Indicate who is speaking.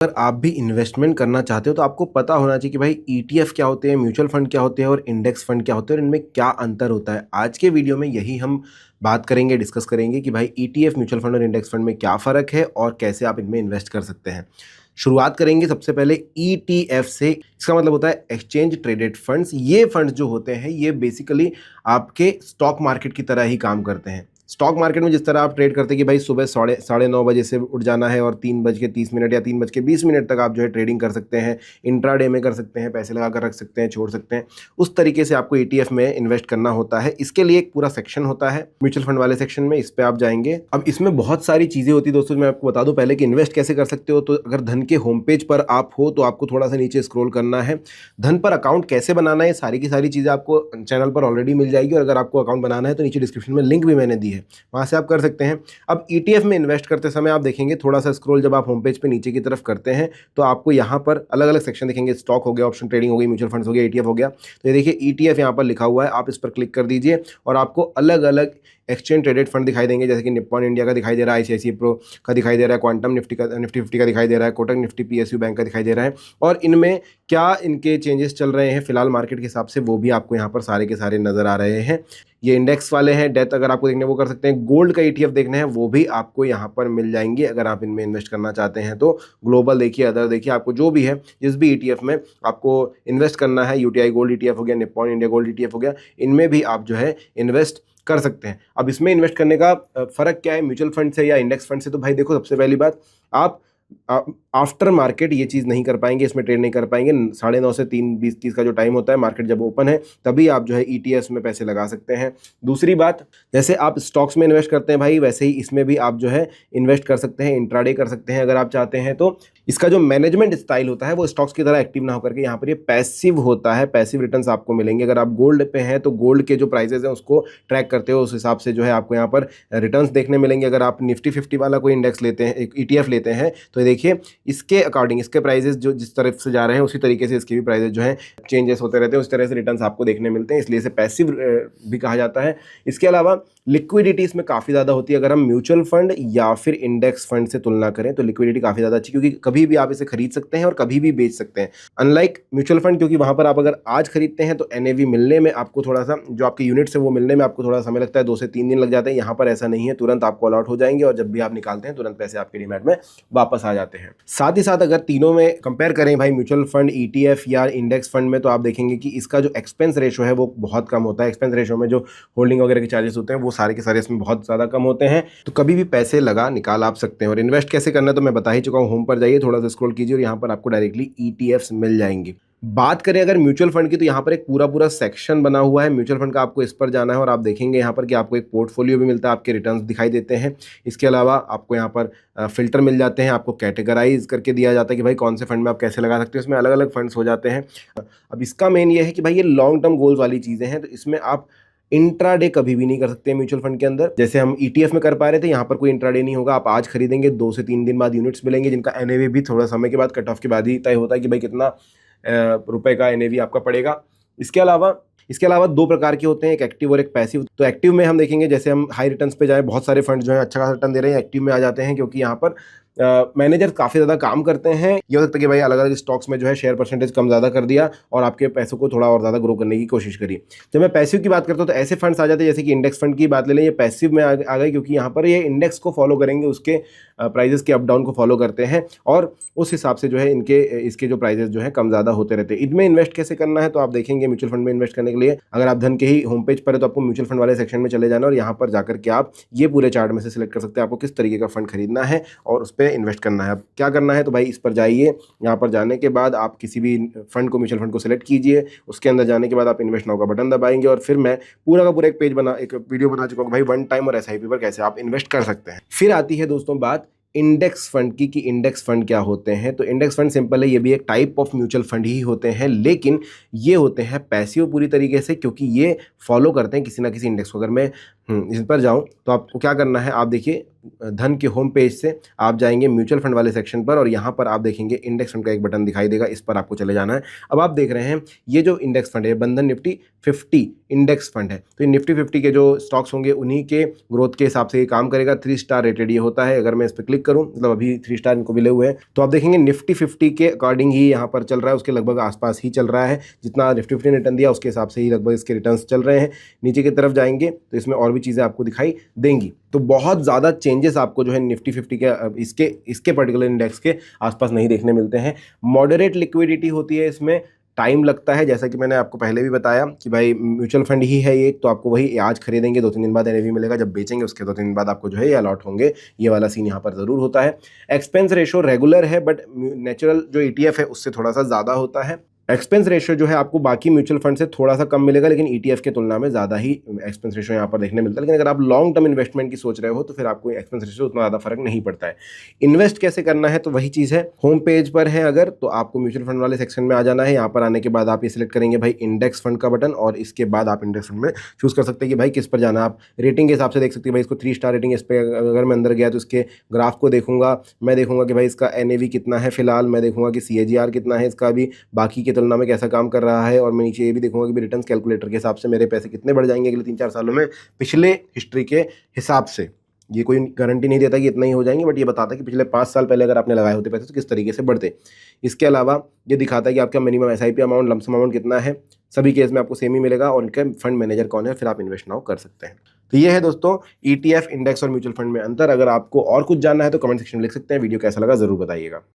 Speaker 1: अगर आप भी इन्वेस्टमेंट करना चाहते हो तो आपको पता होना चाहिए कि भाई ईटीएफ क्या होते हैं, म्यूचुअल फंड क्या होते हैं और इंडेक्स फंड क्या होते हैं और इनमें क्या अंतर होता है। आज के वीडियो में यही हम बात करेंगे, डिस्कस करेंगे कि भाई ईटीएफ, म्यूचुअल फंड और इंडेक्स फंड में क्या फ़र्क है और कैसे आप इनमें इन्वेस्ट कर सकते हैं। शुरुआत करेंगे सबसे पहले ईटीएफ से। इसका मतलब होता है एक्सचेंज ट्रेडेड फंड्स। ये फंड्स जो होते हैं ये बेसिकली आपके स्टॉक मार्केट की तरह ही काम करते हैं। स्टॉक मार्केट में जिस तरह आप ट्रेड करते हैं कि भाई सुबह साढ़े 9 बजे से उठ जाना है और 3:30 या 3:20 तक आप जो है ट्रेडिंग कर सकते हैं, इंट्राडे में कर सकते हैं, पैसे लगा कर रख सकते हैं, छोड़ सकते हैं। उस तरीके से आपको ईटीएफ में इन्वेस्ट करना होता है। इसके लिए एक पूरा सेक्शन होता है म्यूचुअल फंड वाले सेक्शन में, इस पर आप जाएंगे। अब इसमें बहुत सारी चीज़ें होती है दोस्तों। मैं आपको बता दूं पहले कि इन्वेस्ट कैसे कर सकते हो। तो अगर धन के होम पेज पर आप हो तो आपको थोड़ा सा नीचे स्क्रॉल करना है। धन पर अकाउंट कैसे बनाना है, सारी की सारी चीज़ें आपको चैनल पर ऑलरेडी मिल जाएगी। और अगर आपको अकाउंट बनाना है तो नीचे डिस्क्रिप्शन में लिंक भी मैंने दी है, वहाँ से आप कर सकते हैं। अब ईटीएफ में इन्वेस्ट करते समय आप देखेंगे थोड़ा सा स्क्रॉल जब आप होम पेज पे नीचे की तरफ करते हैं तो आपको यहाँ पर अलग अलग सेक्शन दिखेंगे। स्टॉक हो गया, ऑप्शन ट्रेडिंग हो गई, म्यूचुअल फंड्स हो गया, ईटीएफ हो गया। तो ये देखिए ईटीएफ यहाँ पर लिखा हुआ है, आप इस पर क्लिक कर दीजिए और आपको अलग अलग एक्सचेंज ट्रेडेड फंड दिखाई देंगे। जैसे कि निप्पॉन इंडिया का दिखाई दे रहा है, आईसीआईसीआई प्रो का दिखाई दे रहा है, क्वांटम निफ्टी का, निफ्टी 50 का दिखाई दे रहा है, कोटक निफ्टी पीएसयू बैंक का दिखाई दे रहा है। और इनमें क्या इनके चेंजेस चल रहे हैं फिलहाल मार्केट के हिसाब से, वो भी आपको यहाँ पर सारे के सारे नजर आ रहे हैं। ये इंडेक्स वाले हैं। डेथ अगर आपको देखने वो कर सकते हैं। गोल्ड का ईटीएफ देखने हैं वो भी आपको यहाँ पर मिल जाएंगे अगर आप इनमें इन्वेस्ट करना चाहते हैं तो। ग्लोबल देखिए, अदर देखिए, आपको जो भी है जिस भी ईटीएफ में आपको इन्वेस्ट करना है, यूटीआई गोल्ड ईटीएफ हो गया, निप्पॉन इंडिया गोल्ड ईटीएफ हो गया, इनमें भी आप जो है इन्वेस्ट कर सकते हैं। अब इसमें इन्वेस्ट करने का फर्क क्या है म्यूचुअल फंड से या इंडेक्स फंड से। तो भाई देखो, सबसे पहली बात, आप आफ्टर मार्केट ये चीज़ नहीं कर पाएंगे, इसमें ट्रेड नहीं कर पाएंगे। 9:30 से 3:20-30 का जो टाइम होता है मार्केट जब ओपन है तभी आप जो है ईटीएफ में पैसे लगा सकते हैं। दूसरी बात, जैसे आप स्टॉक्स में इन्वेस्ट करते हैं भाई, वैसे ही इसमें भी आप जो है इन्वेस्ट कर सकते हैं, इंट्राडे कर सकते हैं अगर आप चाहते हैं तो। इसका जो मैनेजमेंट स्टाइल होता है वो स्टॉक्स की तरह एक्टिव ना होकर के यहाँ पर ये पैसिव होता है। पैसिव रिटर्न्स आपको मिलेंगे। अगर आप गोल्ड पे हैं तो गोल्ड के जो प्राइसेस हैं उसको ट्रैक करते हो, उस हिसाब से जो है आपको यहाँ पर रिटर्न्स देखने मिलेंगे। अगर आप निफ्टी 50 वाला कोई इंडेक्स लेते हैं, एक ईटीएफ लेते हैं, तो देखिए इसके अकॉर्डिंग इसके प्राइजेस जो जिस तरफ से जा रहे हैं उसी तरीके से इसके भी प्राइजेस जो हैं चेंजेस होते रहते हैं, उस तरह से रिटर्न्स आपको देखने मिलते हैं, इसलिए इसे पैसिव भी कहा जाता है। इसके अलावा लिक्विडिटी इसमें काफ़ी ज़्यादा होती है। अगर हम म्यूचुअल फंड या फिर इंडेक्स फंड से तुलना करें तो लिक्विडिटी काफ़ी ज़्यादा अच्छी, क्योंकि कभी भी आप इसे खरीद सकते हैं और कभी भी बेच सकते हैं। अनलाइक म्यूचुअल फंड, क्योंकि वहाँ पर आप अगर आज खरीदते हैं तो एनएवी मिलने में आपको थोड़ा सा, जो आपके यूनिट्स है वो मिलने में आपको थोड़ा समय लगता है, 2 से 3 दिन लग जाते हैं। यहाँ पर ऐसा नहीं है, तुरंत आपको अलॉट हो जाएंगे और जब भी आप निकालते हैं तुरंत पैसे आपके डीमैट में वापस आ जाते हैं। साथ ही साथ अगर तीनों में कंपेयर करें भाई, म्यूचुअल फंड, ईटीएफ या इंडेक्स फंड में, तो आप देखेंगे कि इसका जो एक्सपेंस रेशो है वो बहुत कम होता है। एक्सपेंस रेशो में जो होल्डिंग वगैरह के चार्जेस होते हैं वो सारे के सारे इसमें बहुत ज़्यादा कम होते हैं। तो कभी भी पैसे लगा निकाल आप सकते हैं। और इन्वेस्ट कैसे करना है तो मैं बता ही चुका हूँ। होम पर जाइए, थोड़ा सा स्क्रॉल कीजिए और यहाँ पर आपको डायरेक्टली ईटीएफ्स मिल जाएंगे। बात करें अगर म्यूचुअल फंड की, तो यहाँ पर एक पूरा पूरा सेक्शन बना हुआ है म्यूचुअल फंड का। आपको इस पर जाना है और आप देखेंगे यहाँ पर कि आपको एक पोर्टफोलियो भी मिलता है, आपके रिटर्न्स दिखाई देते हैं। इसके अलावा आपको यहाँ पर फिल्टर मिल जाते हैं, आपको कैटेगराइज करके दिया जाता है कि भाई कौन से फंड में आप कैसे लगा सकते हो। इसमें अलग अलग फंड्स हो जाते हैं। अब इसका मेन ये है कि भाई ये लॉन्ग टर्म गोल्स वाली चीज़ें हैं, तो इसमें आप इंट्राडे कभी भी नहीं कर सकते म्यूचुअल फंड के अंदर। जैसे हम ईटीएफ में कर पा रहे थे, यहाँ पर कोई इंट्राडे नहीं होगा। आप आज खरीदेंगे, 2 से 3 दिन बाद यूनिट्स मिलेंगे, जिनका एनएवी भी थोड़ा समय के बाद, कट ऑफ के बाद ही तय होता है कि भाई कितना रुपए का एनएवी आपका पड़ेगा। इसके अलावा 2 प्रकार के होते हैं, एक एक्टिव और एक पैसिव। तो एक्टिव में हम देखेंगे, जैसे हम हाई रिटर्न्स पे जाएं, बहुत सारे फंड जो है अच्छा खासा रिटर्न दे रहे हैं, एक्टिव में आ जाते हैं, क्योंकि यहाँ पर मैनेजर काफ़ी ज़्यादा काम करते हैं। ये हो सकता है कि भाई अलग अलग स्टॉक्स में जो है शेयर परसेंटेज कम ज़्यादा कर दिया और आपके पैसों को थोड़ा और ज़्यादा ग्रो करने की कोशिश करी। जब मैं पैसिव की बात करता हूँ तो ऐसे फंड्स आ जाते हैं, जैसे कि इंडेक्स फंड की बात ले लें, ये पैसिव में आ गए, क्योंकि यहाँ पर ये इंडेक्स को फॉलो करेंगे, उसके प्राइजेस के अप डाउन को फॉलो करते हैं और उस हिसाब से जो है इसके जो प्राइजेस जो है कम ज़्यादा होते रहते हैं। इनमें इन्वेस्ट कैसे करना है तो आप देखेंगे, म्यूचुअल फंड में इन्वेस्ट करने के लिए अगर आप धन के ही होम पेज पर है तो आपको म्यूचुअल फंड वाले सेक्शन में चले जाना और यहाँ पर जाकर के आप ये पूरे चार्ट में से सिलेक्ट कर सकते हैं आपको किस तरीके का फंड खरीदना है और उस पर इन्वेस्ट करना है। क्या करना है तो भाई इस पर जाइए, यहाँ पर जाने के बाद आप किसी भी फंड को, म्यूचुअल फंड को सिलेक्ट कीजिए। उसके अंदर जाने के बाद आप इन्वेस्ट नाउ का बटन दबाएंगे और फिर मैं पूरा का पूरा एक वीडियो बना चुका हूँ भाई, वन टाइम और एसआईपी पर कैसे आप इन्वेस्ट कर सकते हैं। फिर आती है दोस्तों बात इंडेक्स फंड की, कि इंडेक्स फंड क्या होते हैं। तो इंडेक्स फंड सिंपल है, ये भी एक टाइप ऑफ म्यूचुअल फंड ही होते हैं, लेकिन ये होते हैं पैसिव पूरी तरीके से, क्योंकि ये फॉलो करते हैं किसी ना किसी इंडेक्स को। अगर मैं इस पर जाऊँ तो आपको क्या करना है, आप देखिए धन के होम पेज से आप जाएंगे म्यूचुअल फंड वाले सेक्शन पर और यहाँ पर आप देखेंगे इंडेक्स फंड का एक बटन दिखाई देगा, इस पर आपको चले जाना है। अब आप देख रहे हैं ये जो इंडेक्स फंड है बंधन निफ्टी 50 इंडेक्स फंड है, तो ये निफ्टी 50 के जो स्टॉक्स होंगे उन्हीं के ग्रोथ के हिसाब से ये काम करेगा। 3 स्टार रेटेड ये होता है। अगर मैं इस पर क्लिक करूँ, मतलब अभी 3 स्टार इनको मिले हुए हैं, तो आप देखेंगे निफ्टी 50 के अकॉर्डिंग ही यहाँ पर चल रहा है, उसके लगभग आसपास ही चल रहा है। जितना निफ्टी 50 ने रिटर्न दिया उसके हिसाब से ही लगभग इसके रिटर्न चल रहे हैं। नीचे की तरफ जाएंगे तो इसमें और भी चीज़ें आपको दिखाई देंगी। तो बहुत ज़्यादा चेंजेस आपको जो है निफ्टी 50 के इसके पर्टिकुलर इंडेक्स के आसपास नहीं देखने मिलते हैं। मॉडरेट लिक्विडिटी होती है, इसमें टाइम लगता है, जैसा कि मैंने आपको पहले भी बताया कि भाई म्यूचुअल फंड ही है ये, तो आपको वही आज खरीदेंगे 2-3 दिन बाद एनएवी मिलेगा, जब बेचेंगे उसके 2-3 दिन बाद आपको जो है ये अलॉट होंगे। ये वाला सीन यहाँ पर ज़रूर होता है। एक्सपेंस रेशो रेगुलर है, बट नेचुरल जो ईटीएफ है उससे थोड़ा सा ज़्यादा होता है। एक्सपेंस रेशियो जो है आपको बाकी म्यूचुअल फंड से थोड़ा सा कम मिलेगा, लेकिन ईटीएफ के तुलना में ज़्यादा ही एक्सपेंस रेशियो यहाँ पर देखने मिलता है। लेकिन अगर आप लॉन्ग टर्म इन्वेस्टमेंट की सोच रहे हो तो फिर आपको एक्सपेंस रेशियो उतना ज़्यादा फर्क नहीं पड़ता है। इन्वेस्ट कैसे करना है तो वही चीज़ है, होम पेज पर है अगर, तो आपको म्यूचुअल फंड वाले सेक्शन में आ जाना है। यहाँ पर आने के बाद आप ये सिलेक्ट करेंगे भाई इंडेक्स फंड का बटन, और इसके बाद आप इंडेक्स फंड में चूज़ कर सकते हैं कि भाई किस पर जाना है। आप रेटिंग के हिसाब से देख सकते हैं, भाई इसको 3 स्टार रेटिंग, इस पर अगर मैं अंदर गया तो इसके ग्राफ को देखूंगा, मैं देखूंगा कि भाई इसका एनएवी कितना है फिलहाल, मैं देखूंगा कि सीएजीआर कितना है इसका भी बाकी की तुलना में कैसा काम कर रहा है, और मैं नीचे ये भी देखूंगा कि रिटर्न्स कैलकुलेटर के हिसाब से मेरे पैसे कितने बढ़ जाएंगे अगले 3-4 सालों में पिछले हिस्ट्री के हिसाब से। ये कोई गारंटी नहीं देता कि इतना ही हो जाएंगे, बट ये बताता है कि पिछले 5 साल पहले अगर आपने लगाए होते पैसे तो किस तरीके से बढ़ते। इसके अलावा ये दिखाता है कि आपका minimum SIP amount, lump sum amount कितना है, सभी केस में आपको सेम ही मिलेगा, और इनका फंड मैनेजर कौन है, फिर आप इन्वेस्ट नाउ कर सकते हैं। तो ये है दोस्तों ईटीएफ, इंडेक्स और म्यूचुअल फंड में अंतर। अगर आपको और कुछ जानना है तो कमेंट सेक्शन में लिख सकते हैं। वीडियो कैसा लगा जरूर बताइएगा।